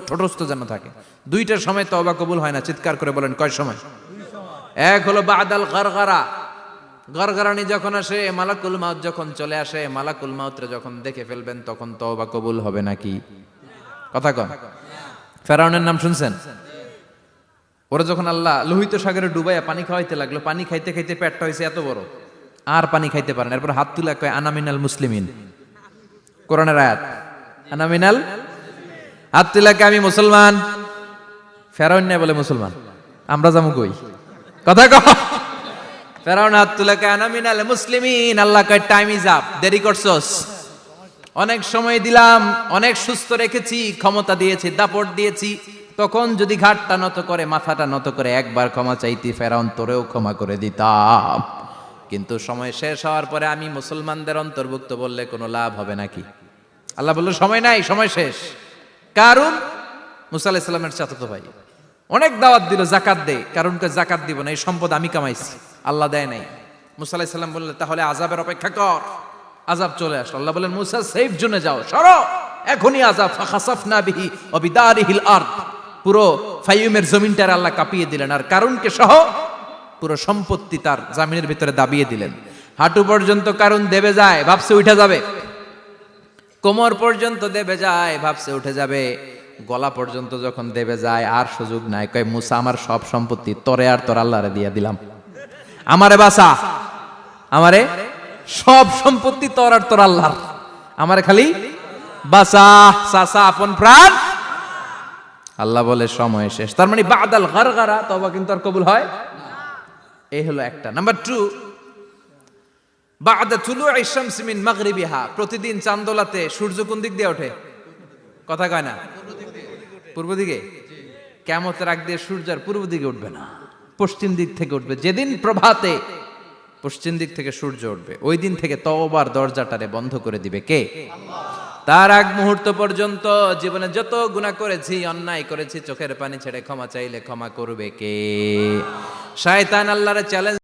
ঠোঁটস্থ যেন থাকে। দুইটার সময় তওবা কবুল হয় না, চিৎকার করে বলেন কয় সময়? এক হলো বাদাল গারগারা, গরগরানি যখন আসে, মালাকুল মাউত যখন চলে আসে, মালাকুল মাউতরে যখন দেখে ফেলবেন তখন তওবা কবুল হবে নাকি? কথা কন। ফেরাউনের নাম শুনছেন? ওরা যখন আল্লাহ লোহিত সাগরে ডুবাইয়া পানি খাওয়াইতে লাগলো, পানি খাইতে খাইতে পেটটা হয়েছে এত বড়, আর পানি খাইতে পারেন। এরপর হাত তুলে কয় আনা মিনাল মুসলিমিন, কোরআনের আয়াত, আনা মিনাল, হাত তুলে কয় আমি মুসলমান। ফেরাউন না বলে মুসলমান, আমরা যাবো কই? কথা কন। ফেরাউন হাত তুলে কয় আনা মিনাল মুসলিমিন। আল্লাহ কয় টাইম ইজ আপ, দেরি করছস, অনেক সময় দিলাম, অনেক সুস্থ রেখেছি, ক্ষমতা দিয়েছি, দাপট দিয়েছি, তখন যদি ঘাটটা নত করে, মাথাটা নত করে একবার ক্ষমা চাইতি, ফেরাউন তোরেও ক্ষমা করে দিতাম। কিন্তু সময় শেষ হওয়ার পরে আমি মুসলমানদের অন্তর্ভুক্ত বললে কোনো লাভ হবে নাকি? আল্লাহ বলল সময় নাই, সময় শেষ। কারণ মুসা আলাইহিস সালামের চাচাতো ভাই অনেক দাওয়াত দিল, জাকাত দে, কারণকে জাকাত দিব না, এই সম্পদ আমি কামাইছি, আল্লাহ দেয় নাই। মুসা আলাইহিস সালাম বললেন তাহলে আযাবের অপেক্ষা কর। আযাব চলে আসলো। আল্লাহ বলেন মুসা সেফ জোনে যাও, সরো, এখনই আযাব। ফাখাসাফনা বিহি ওয়া বিদারিহিল আরদ, পুরো ফাইয়ুমের জমিনটার আল্লাহ কাঁপিয়ে দিলেন, আর কারুনকে সহ পুরো সম্পত্তি তার জামিনের ভিতরে দাবিয়ে দিলেন। হাঁটু পর্যন্ত কারুন দেবে যায়, ভাবছে উঠে যাবে, কোমর পর্যন্ত দেবে যায়, ভাবছে উঠে যাবে, গলা পর্যন্ত যখন দেবে যায় আর সুযোগ নাই। কয় মুসা আমার সব সম্পত্তি তোরে আর তোর আল্লাহরে দিয়ে দিলাম, আমারে বাঁচা, আমারে সব সম্পত্তি তোর আর তোর আল্লাহর, আমারে খালি বাঁচা, চাচা আপন প্রাণ। আল্লাহ বলে সময় শেষ। তার মানে বাদাল গারগারা তওবা কিন্তু আর কবুল হয়। এই হলো একটা। নাম্বার 2, বাদা তুলুই শামসি মিন মাগরিবিহা, প্রতিদিন চাঁদোলাতে সূর্য কোন দিক দিয়ে ওঠে? কথা কয় না? পূর্ব দিকে। কিয়ামতের আগ দিয়ে সূর্য আর পূর্ব দিকে উঠবে না, পশ্চিম দিক থেকে উঠবে। যেদিন প্রভাতে পশ্চিম দিক থেকে সূর্য উঠবে, ওই দিন থেকে তওবার দরজাটারে বন্ধ করে দিবে কে? আল্লাহ। তার আগ মুহূর্ত পর্যন্ত জীবনে যত গুনাহ করেছি, অন্যায় করেছি, চোখের পানি ছেড়ে ক্ষমা চাইলে ক্ষমা করবে কে? শয়তান আল্লাহর চ্যালেঞ্জ